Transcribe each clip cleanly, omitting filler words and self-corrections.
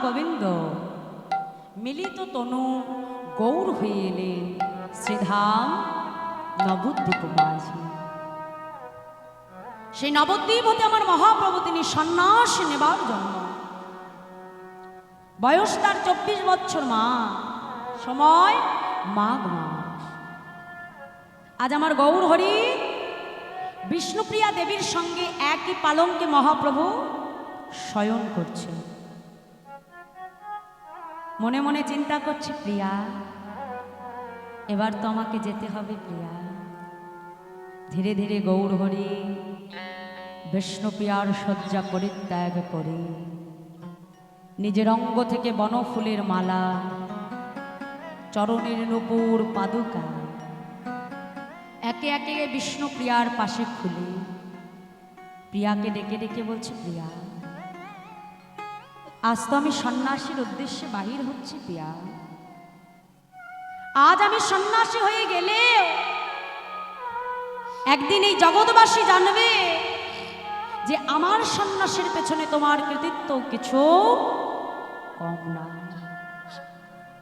গোবিন্দ মিলিত তনু গৌর হয়ে এলেন শ্রীধাম নবদ্বীপ মাঝি। সেই নবদ্বীপ হতে আমার মহাপ্রভু তিনি সন্ন্যাস নেবার জন্য, বয়স তার 24 বছর, মা সময় মাঘ মাস। আজ আমার গৌর হরি বিষ্ণুপ্রিয়া দেবীর সঙ্গে একই পালঙ্কে মহাপ্রভু শয়ন করছে। মনে মনে চিন্তা করছে, প্রিয়া এবার তো আমাকে যেতে হবে প্রিয়া। ধীরে ধীরে গৌর হরি বিষ্ণুপ্রিয়ার শয্যা পরিত্যাগ করে নিজের অঙ্গ থেকে বনফুলের মালা, চরণের নূপুর পাদুকা একে একে বিষ্ণুপ্রিয়ার পাশে খুলে প্রিয়াকে ডেকে ডেকে বলছে, প্রিয়া আজ তো আমি সন্ন্যাসীর উদ্দেশ্যে বাহির হচ্ছি প্রিয়া। আজ আমি সন্ন্যাসী হয়ে গেলে একদিন এই জগৎবাসী জানবে যে আমার সন্ন্যাসের পেছনে তোমার কৃতিত্ব কিছু কম না।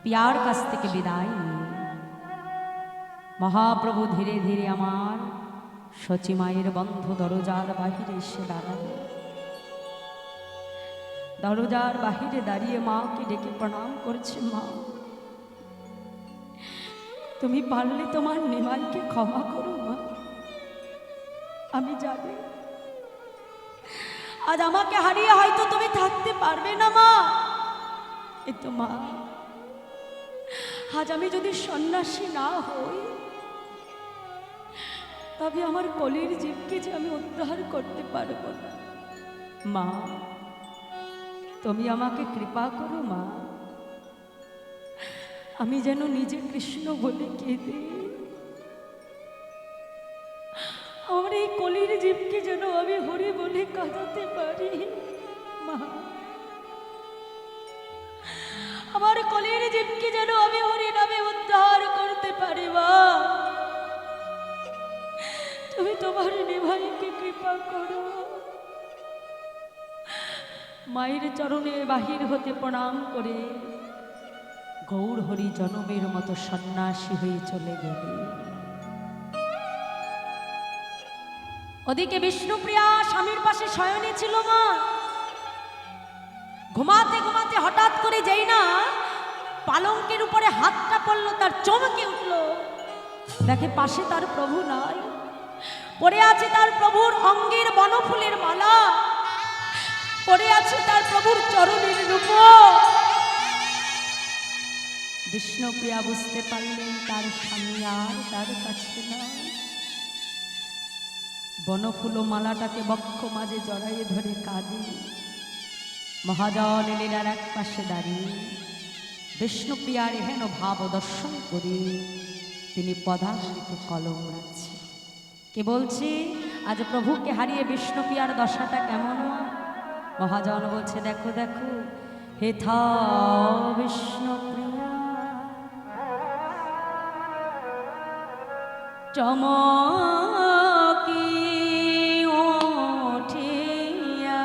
প্রিয়ার কাছ থেকে বিদায় নিয়ে মহাপ্রভু ধীরে ধীরে আমার সচিমায়ের বন্ধ দরজার বাহিরে এসে দাঁড়াবে। দরজার বাহিরে দাঁড়িয়ে মাকে ডেকে প্রণাম করছে, মা তুমি পারলে তোমার নিমাইকে ক্ষমা করো মা। আমি জানি আজ আমাকে হারিয়ে হয়তো তুমি থাকতে পারবে না মা, কিন্তু মা আজ আমি যদি সন্ন্যাসী না হই তবে আমার কলির জীবকে যে আমি উদ্ধার করতে পারবো না। মা তুমি আমাকে কৃপা করো মা, আমি যেন নিজে কৃষ্ণ বলে কেঁদে আমার এই কলির জীবকে যেন আমি হরি বলে কাঁদাতে পারি। মা আমার কলির জীবকে যেন আমি হরি নামে উদ্ধার করতে পারি। মা তুমি তোমার নিভাইকে কৃপা করো। মায়ের চরণে বাহির হতে প্রণাম করে গৌর হরি জনমের মতো সন্ন্যাসী হয়ে চলে গেল। ওদিকে বিষ্ণুপ্রিয়া স্বামীর পাশে শয়নে ছিল। মা ঘুমাতে ঘুমাতে হঠাৎ করে যেই না পালঙ্কের উপরে হাতটা পড়লো, তার চমকে উঠল, দেখে পাশে তার প্রভু নাই, পড়ে আছে তার প্রভুর অঙ্গের বনফুলের মালা, পড়ে আছে তার প্রভুর চরণের রূপ। বিষ্ণুপ্রিয়া বুঝতে পারলেন তার স্বামী আর তার কাছে নাই। বনফুল মালাটাকে বক্ষ মাঝে জড়াইয়ে ধরে কাঁদে। মহাজন লীলার এক পাশে দাঁড়িয়ে বিষ্ণুপ্রিয়ার এহেন ভাব দর্শন করে তিনি পদাশ্রীতে কলম রাখছে। কে বলছে আজ প্রভুকে হারিয়ে বিষ্ণুপ্রিয়ার দশাটা কেমন? মহাজন বলছে, দেখো দেখো হেথা বিষ্ণুপ্রিয়া চমকি ওঠিয়া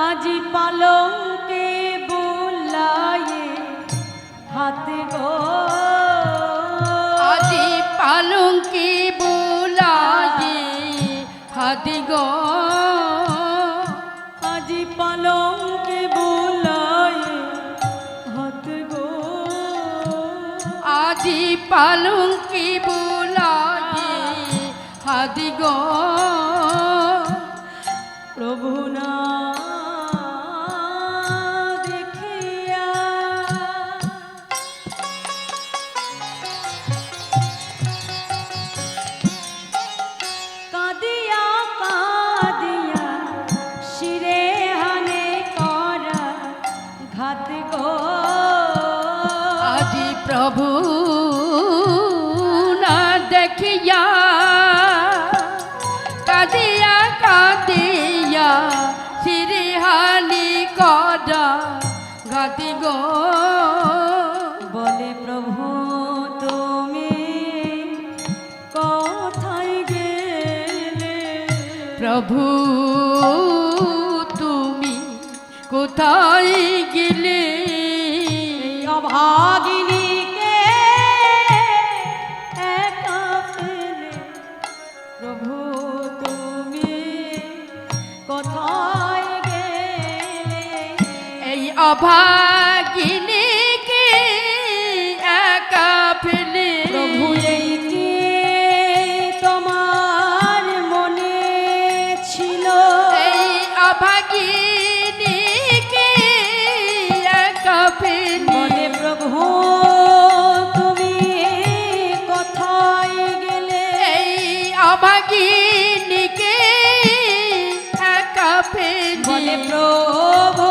আজি পালঙ্কে বুলায়ে হাতে গো, আজি পালঙ্কে বুলায়ে হাতে গো, আজি পালঙ্কে বুলায়ে হাতে গো, আজি পালঙ্কে বুলায়ে হাতে গো, প্রভু না দেখিয়া কাঁদিয়া কাঁদিয়া শিরে হানে করা ঘাত গো, আজি প্রভু না দেখিয়া কাঁদিয়া কাঁদিয়া শিরিহানি করা ঘাতি গো, বলে প্রভু তুমি কোথায় গেলে? প্রভু কোথায় গেলে এই অভাগিনীকে একা ফেলে প্রভু তুমি কোথায় গেলে? এই অভাগিনীকে একা ফেলে প্রভু এই কি তোমার মনে ছিল? এই অভাগিনীকে একা ফেলে বলে প্রভু তুমি কোথায় গেলে? এই অভাগিনীকে একা ফেলে বলে প্রভু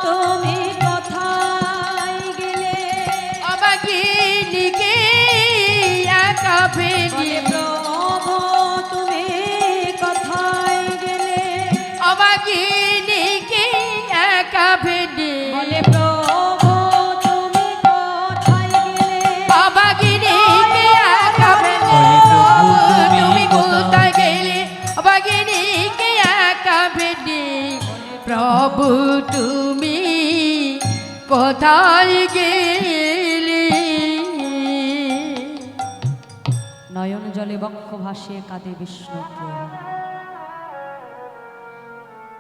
তুমি কোথায় গেলে? অভাগিনীকে একা বলে ফেলে প্রভু তুমি কোথায় গেলে? অভাগিনীকে একা ফেলে বলে প্রভু তুমি কোথায় গেলে? অভাগিনীকে একা ফেলে তুমি কোথায় গেলে? অভাগিনীকে একা ফেলে প্রভু তুমি কোথায় গেলে? নয়ন জলে বক্ষ ভাসিয়ে কাঁদে বিষ্ণুপ্রিয়া,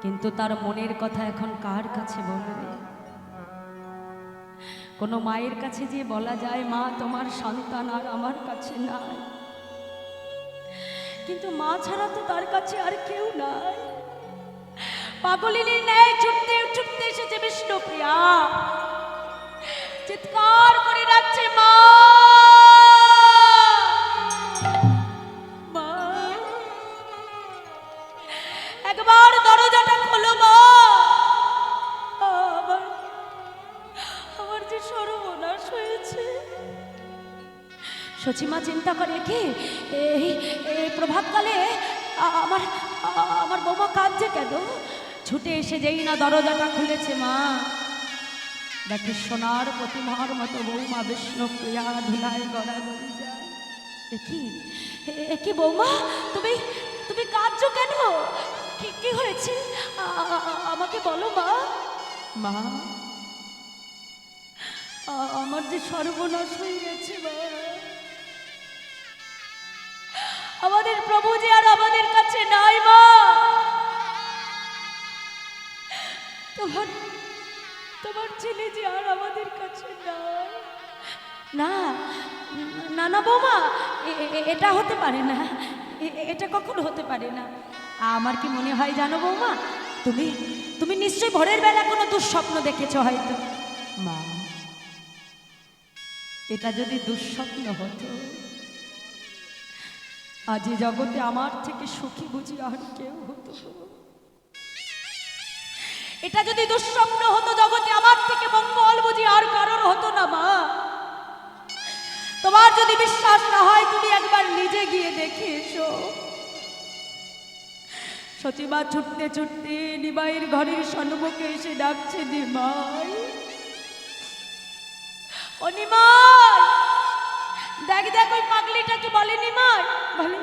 কিন্তু তার মনের কথা এখন কার কাছে বলবে? কোনো মায়ের কাছে যে বলা যায় মা তোমার সন্তান আর আমার কাছে নাই, কিন্তু মা ছাড়া তো তার কাছে আর কেউ নাই। পাগলিনীর ন্যায় ছুটতে ছুটতে এসেছে বিষ্ণুপ্রিয়া, চিৎকার করে ডাকছে মা, মা, একবার দরজাটা খোলো মা, আমার আমার যে সর্বনাশ হয়েছে। সচিমা চিন্তা করে কি এই এই প্রভাতকালে আমার আমার বৌমা কাঁদছে কেন? ছুটে এসে যেই না দরজাটা খুলেছে মা, দেখে সোনার প্রতিমার মতো বৌমা বিষ্ণুপ্রিয়া ধুলায় গড়াগড়ি যায়। এ কি বৌমা, তুমি তুমি কাঁদছো কেন? কি কি হয়েছে আমাকে বলো মা। মা, আমার যে সর্বনাশ হয়ে গেছে মা, আমাদের প্রভু যে আর আমাদের কাছে নাই মা, তোমার তোমার ছেলে যে আর আমাদের কাছে নাই। না না না বৌমা, এটা হতে পারে না, এটা কখনো হতে পারে না। আমার কি মনে হয় জানো বৌমা, তুমি তুমি নিশ্চয়ই ভোরের বেলা কোনো দুঃস্বপ্ন দেখেছো হয়তো। মা, এটা যদি দুঃস্বপ্ন হতো, আজ এই জগতে আমার থেকে সুখী বুঝি আর কেউ হতো না। এটা যদি দুঃস্বপ্ন হতো, জগতে আমার থেকে মঙ্গল বুঝি আর কারোর হতো না। মা, তোমার যদি বিশ্বাস না হয় তুমি একবার নিজে গিয়ে দেখে এসো। সচিমা ছুটতে ছুটতে নিমাইয়ের ঘরের সম্মুখে এসে ডাকছে, নিমাই, ও নিমাই, দেখ দেখ ওই পাগলিটাকে বলে। নিমাই বলে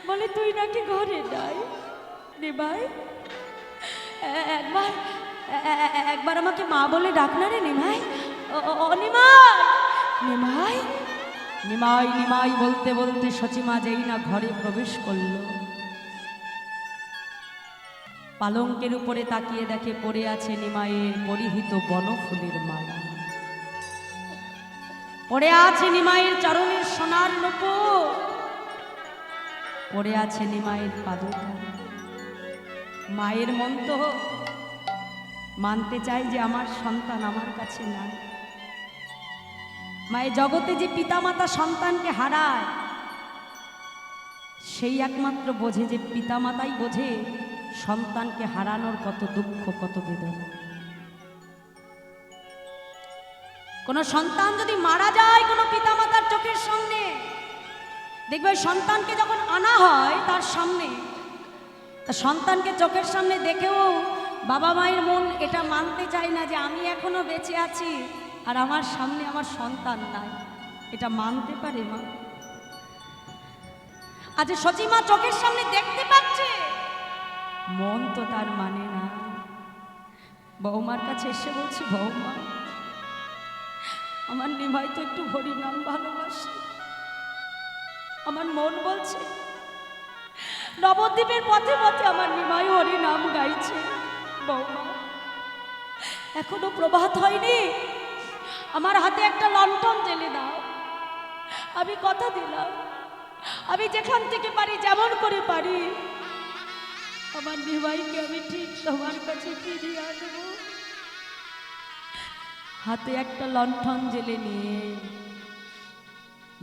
বলে তুই নাকি ঘরে নাই। নিমাই, একবার একবার আমাকে মা বলে ডাক না রে নিমাই। ও নিমাই, নিমাই, নিমাই, নিমাই বলতে বলতে সচিমা যেই না ঘরে প্রবেশ করলো, পালঙ্কের উপরে তাকিয়ে দেখে পড়ে আছে নিমাইয়ের পরিহিত বনফুলের মালা, পড়ে আছে নিমাইয়ের চরণের সোনার নূপুর, পড়ে আছে নিমাইয়ের পাদুকা। মায়ের মন তো মানতে চায় যে আমার সন্তান আমার কাছে নাই। মায়ের জগতে যে পিতামাতা সন্তানকে হারায়, সেই একমাত্র বোঝে, যে পিতামাতাই বোঝে সন্তানকে হারানোর কত দুঃখ, কত বেদনা। কোন সন্তান যদি মারা যায় কোনো পিতামাতার চোখের সামনে, দেখবে সন্তানকে যখন আনা হয় তার সামনে, তা সন্তানকে চোখের সামনে দেখেও বাবা মায়ের মন এটা মানতে চায় না যে আমি এখনো বেঁচে আছি আর আমার সামনে আমার সন্তান নাই। এটা মানতে পারে মা? আজ সচিমা চোখের সামনে দেখতে পাচ্ছে, মন তো তার মানে না। বৌমার কাছে এসে বলছি, বৌমা আমার নিমাই তো একটু হরিনাম ভালোবাসে, আমার মন বলছে নবদ্বীপের পথে পথে আমার নিমাই হরিনাম গাইছে। বৌমা এখনো প্রভাত হয়নি, আমার হাতে একটা লণ্ঠন জেলে দাও, আমি কথা দিলাম আমি যেখান থেকে পারি যেমন করে পারি আমার নিমাইকে আমি ঠিক তোমার কাছে ফিরিয়ে আনবো। হাতে একটা লণ্ঠন জেলে নিয়ে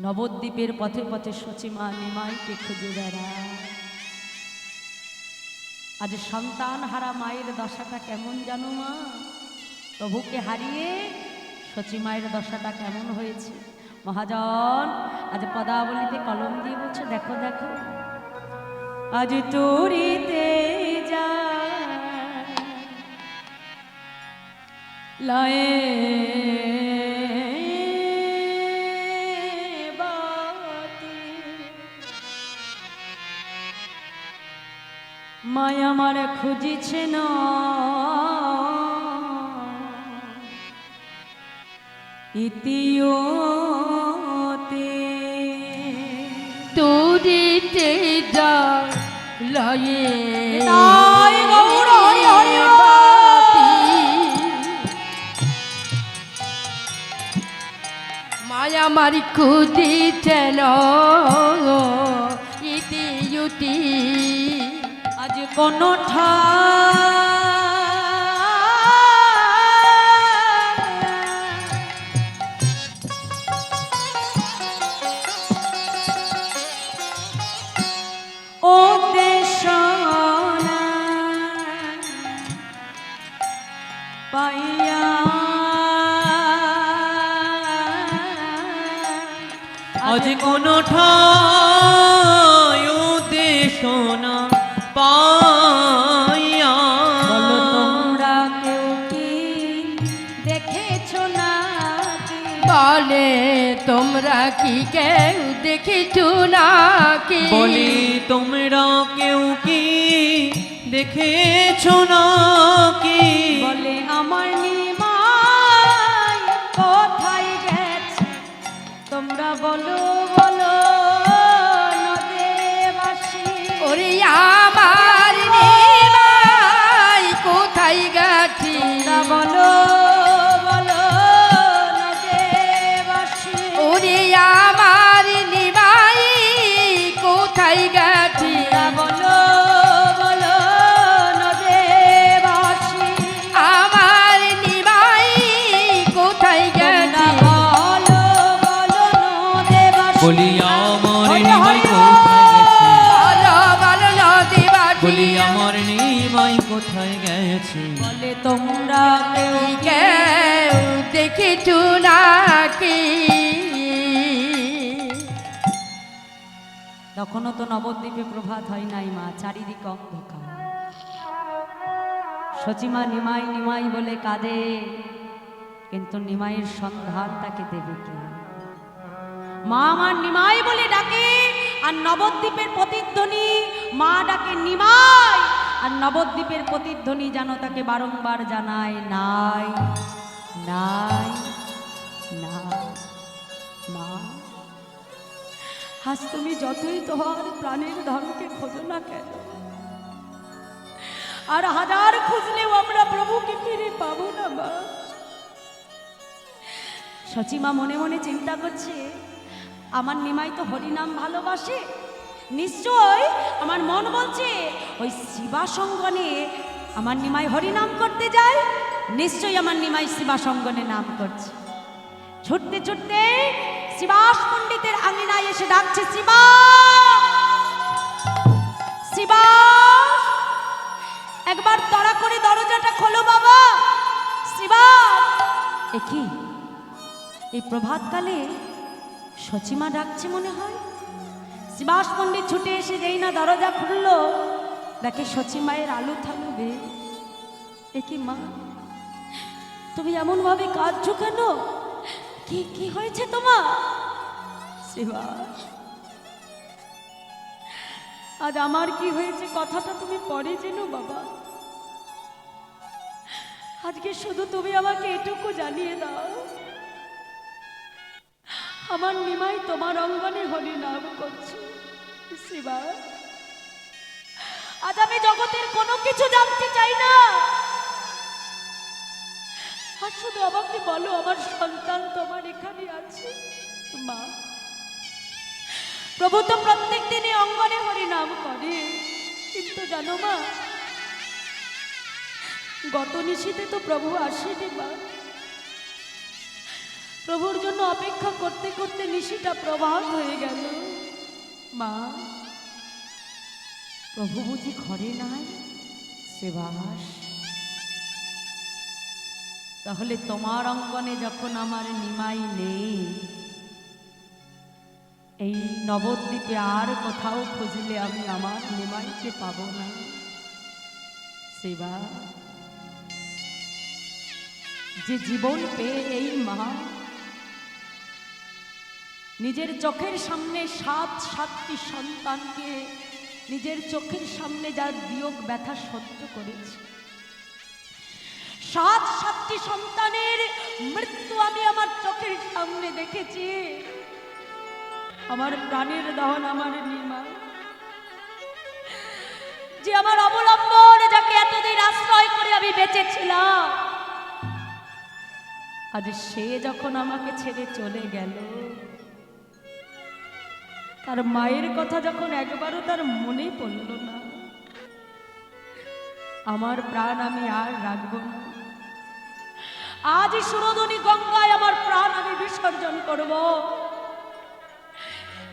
নবদ্বীপের পথে পথে সচিমা নিমাইকে খুঁজে বেড়ায়। আজ সন্তান হারা মায়ের দশাটা কেমন জানো মা? প্রভুকে হারিয়ে সচিমায়ের দশাটা কেমন হয়েছে মহাজন আজ পদাবলিতে কলম দিয়ে বলছে, দেখো দেখো আজ তোরিতে যা লয়ে মায়া আমার খুঁজিছে না ইতিওতে তুরিতে যা লয়ে তাই গৌর হরি হরি মায়া মারি খুঁজিছেন ইতিউতি আজ কোন ও দেশ পাইয়া আজ কোন ঠাই উদ্দেশ না পাইয়া বলো তোমরা কেউ কি দেখেছো না বলে তোমরা কি কেউ দেখিছু নাকি বলি তোমরা কেউ কি দেখেছো না কি বলে আমার নিমাই কোথায় গেছে তোমরা বলো বলো নদেবাসী ওরে আমার নিমাই কোথায় গেছি তোমরা বলো বলো নদেবাসী ওরে আমার নিমাই কোথায় গেছি তোমরা বলো বলো নদেবাসী আমার নিমাই কোথায় গেছি বলো বলো নদেবাসী বলি আমার হরি নিমাই হরি কোথায় গেছে বলো বলো নদীবাসী বলি আমার নিমাই কোথায় গেছে বলে তোমরা কেউ কেউ দেখিছু নাকি তখনও তো নবদ্বীপে প্রভাত হয় নাই মা, চারিদিকে অন্ধকার। সচিমা নিমাই নিমাই বলে কাঁদে, কিন্তু নিমাইয়ের সন্ধান তাকে দেবে কে? মা আমার নিমাই বলে ডাকে, আর নবদ্বীপের প্রতিধ্বনি মা ডাকে নিমাই, আর নবদ্বীপের প্রতিধ্বনি যেন তাকে বারংবার জানায় নাই নাই নাই মা। আজ তুমি যতই তোমার প্রাণের ধর্মকে খোঁজো না কেন, আর হাজার খুঁজলেও আমরা প্রভুকে ফিরে পাবো না মা। সচিমা মনে মনে চিন্তা করছে, আমার নিমাই তো হরিনাম ভালোবাসে, নিশ্চয় আমার মন বলছে ওই শিবা সঙ্গনে আমার নিমাই হরিনাম করতে যায়, নিশ্চয়ই আমার নিমাই শিবা সঙ্গনে নাম করছে। ছুটতে ছুটতে শিবাস পণ্ডিতের আঙিনায় এসে ডাকছে, শিবা শিবা, একবার তড়া করে দরজাটা খোলো বাবা। শিবা, এ কি এই প্রভাতকালে সচিমা ডাকছে মনে হয়। শিবাস পণ্ডিত ছুটে এসে যেই না দরজা খুললো, দেখে সচিমায়ের আলু থালু বে। এ কি মা, তুমি এমন ভাবে কাঁদছো কেন? কি কি হয়েছে তোমার? শিবাস, আজ আমার কি হয়েছে কথাটা তুমি পরে জেনো বাবা। আজকে শুধু তুমি আমাকে এটুকু জানিয়ে দাও, আমার নিমাই তোমার অঙ্গনে হরি নাম করছে। শিবা, আজ আমি জগতের কোনো কিছু জানতে চাই না, আর শুধু আমাকে বলো আমার সন্তান তোমার এখানে আছে। মা, প্রভু তো প্রত্যেক দিনই অঙ্গনে হরি নাম করে, কিন্তু জানো মা, গত নিশীতে তো প্রভু আসেনি মা। প্রভুর জন্য অপেক্ষা করতে করতে নিশিটা প্রভাত হয়ে গেল। মা, প্রভু বুঝি ঘরে নাই? সেবাস, তাহলে তোমার অঙ্গনে যখন আমার নিমাই নেই, এই নবদ্বীপে আর কোথাও খুঁজলে আমি আমার নিমাইকে পাবো না। সেবা, যে জীবন পেয়ে এই মা নিজের চোখের সামনে সাতটি সন্তানকে নিজের চোখের সামনে যার বিয়োগ ব্যথা সহ্য করেছে, সাতটি সন্তানের মৃত্যু আমি আমার চোখের সামনে দেখেছি, আমার প্রাণের দহন আমার নিমা, যে আমার অবলম্বন, যাকে এতদিন আশ্রয় করে আমি বেঁচেছিলাম, আজ সে যখন আমাকে ছেড়ে চলে গেল, তার মায়ের কথা যখন একবারও তার মনে পড়ল না, আমার প্রাণ আমি আর রাখবো না। আজই সুরধনী গঙ্গায় আমার প্রাণ আমি বিসর্জন করব।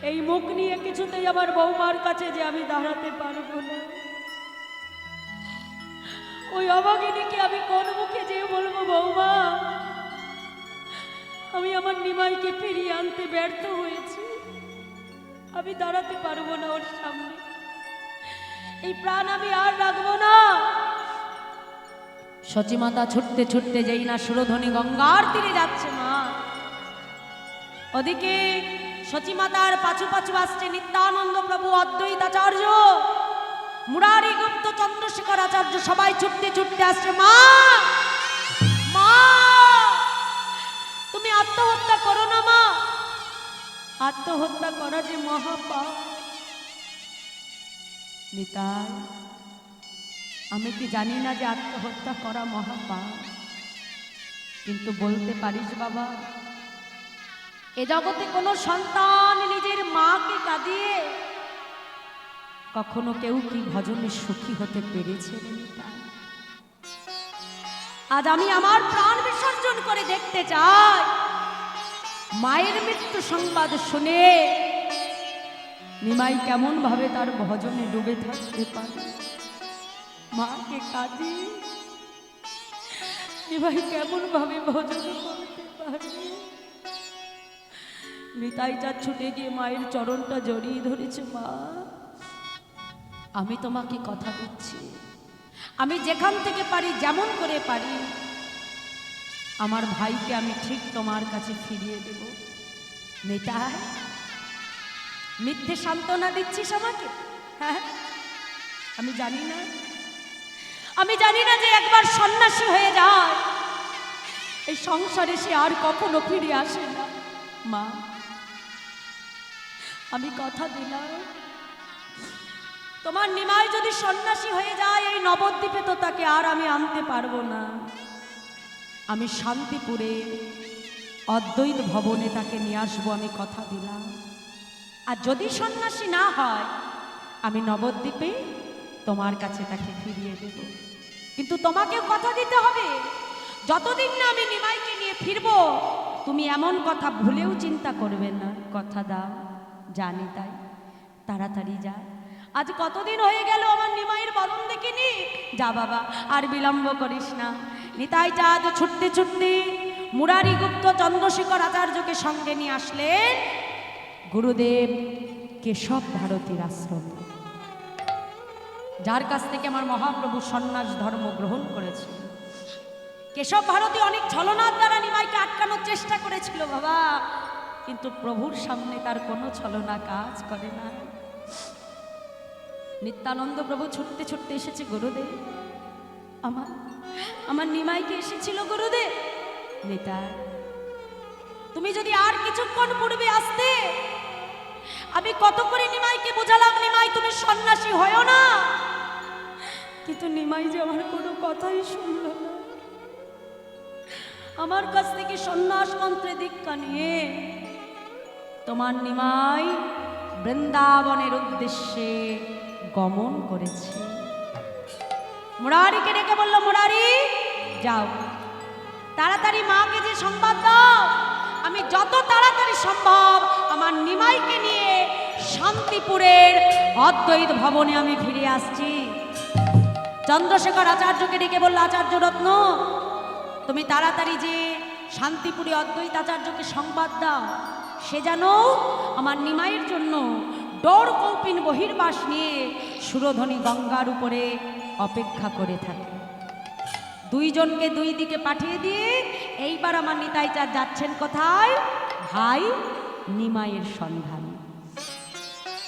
এই মুখ নিয়ে কিছুতেই আমার বৌমার কাছে যে আমি দাঁড়াতে পারবো না। ওই অভাগিনীকে আমি কোন মুখে যেয়ে বলবো, বৌমা, আমি আমার নিমাইকে ফিরিয়ে আনতে ব্যর্থ হয়েছি, আমি দাঁড়াতে পারবো না ওর সামনে, এই প্রাণ আমি আর রাখবো না। সচিমাতা ছুটতে ছুটতে যেই না সুরধনী গঙ্গার তীরে যাচ্ছে মা, ওদিকে সচিমাতার পাছু পাছু আসছে নিত্যানন্দ প্রভু, অদ্বৈতাচার্য, মুরারি গুপ্ত, চন্দ্রশেখর আচার্য, সবাই ছুটতে ছুটতে আসছে। মা, মা, তুমি আত্মহত্যা করো না মা, আত্মহত্যা করা যে মহাপাপ। নিতাই, আমি কি জানি না যে আত্মহত্যা করা মহাপাপ, কিন্তু বলতে পারিস বাবা, এ জগতে কোনো সন্তান নিজের মাকে কাঁদিয়ে কখনো কেউ কি ভজনে সুখী হতে পেরেছে? আজ আমি আমার প্রাণ বিসর্জন করে দেখতে চাই মায়ের মৃত্যু সংবাদ শুনে নিমাই কেমন ভাবে তার ভজনে ডুবে থাকতে পারে। মাকে কাঁদি নিমাই কেমন ভাবে ভজন করতে পারে। নিতাইটা ছুটে গিয়ে মায়ের চরণটা জড়িয়ে ধরেছে। মা, আমি তোমাকে কথা দিচ্ছি, আমি যেখান থেকে পারি, যেমন করে পারি, আমার ভাইকে আমি ঠিক তোমার কাছে ফিরিয়ে দেব। নিতাই, মিথ্যে সান্ত্বনা দিচ্ছিস আমাকে? হ্যাঁ, আমি জানি না, আমি জানি না যে একবার সন্ন্যাসী হয়ে যায় এই সংসারে সে আর কখনো ফিরে আসে না। মা, আমি কথা দিলাম, তোমার নিমাই যদি সন্ন্যাসী হয়ে যায় এই নবদ্বীপে তো তাকে আর আমি আনতে পারবো না। আমি শান্তিপুরে অদ্বৈত ভবনে তাকে নিয়ে আসবো, আমি কথা দিলাম। আর যদি সন্ন্যাসী না হয়, আমি নবদ্বীপে তোমার কাছে তাকে ফিরিয়ে দেব। কিন্তু তোমাকেও কথা দিতে হবে, যতদিন না আমি নিমাইকে নিয়ে ফিরবো, তুমি এমন কথা ভুলেও চিন্তা করবে না। কথা দাও? জানি, তাই তাড়াতাড়ি যা। আজ কতদিন হয়ে গেল আমার নিমাইয়ের বদন দেখিনি। যা বাবা, আর বিলম্ব করিস না। নিতাই চাঁদ ছুটতে ছুটতে মুরারি গুপ্ত চন্দ্রশেখর আচার্যকে সঙ্গে নিয়ে আসলেন গুরুদেব কেশব ভারতীর আশ্রমে, যার কাছ থেকে আমার মহাপ্রভু সন্ন্যাস ধর্ম গ্রহণ করেছে। কেশব ভারতী অনেক ছলনার দ্বারা নিমাইকে আটকানোর চেষ্টা করেছিল বাবা, কিন্তু প্রভুর সামনে তার কোনো ছলনা কাজ করে না। নিত্যানন্দ প্রভু ছুটতে ছুটতে এসেছে, গুরুদেব আমার নিমাইকে এসেছিল গুরুদেব। নিতাই, তুমি যদি আর কিছুক্ষণ পূর্বে আসতে, আমি কত করে নিমাইকে বোঝালাম, নিমাই তুমি সন্ন্যাসী হয়ো না, কিন্তু নিমাই যে আমার কোনো কথাই শুনল না। আমার কাছ থেকে সন্ন্যাস মন্ত্রে দীক্ষা নিয়ে তোমার নিমাই বৃন্দাবনের উদ্দেশ্যে গমন করেছে। মুরারিকে ডেকে বলল, মুরারি যাও, তাড়াতাড়ি মাকে যে সংবাদ দাও, আমি যত তাড়াতাড়ি সম্ভব আমার নিমাইকে নিয়ে শান্তিপুরের অদ্বৈত ভবনে আমি ফিরে আসছি। চন্দ্রশেখর আচার্যকে ডেকে বলল, আচার্য রত্ন, তুমি তাড়াতাড়ি যে শান্তিপুরে অদ্বৈত আচার্যকে সংবাদ দাও, সে যেন আমার নিমাইয়ের জন্য ডোর কৌপিন বহির্বাস নিয়ে সুরধ্বনি গঙ্গার উপরে অপেক্ষা করে থাকে। দুইজনকে দুই দিকে পাঠিয়ে দিয়ে এইবার আমার নিতাই চাঁদ যাচ্ছেন কোথায়? ভাই নিমাইয়ের সন্ধানে।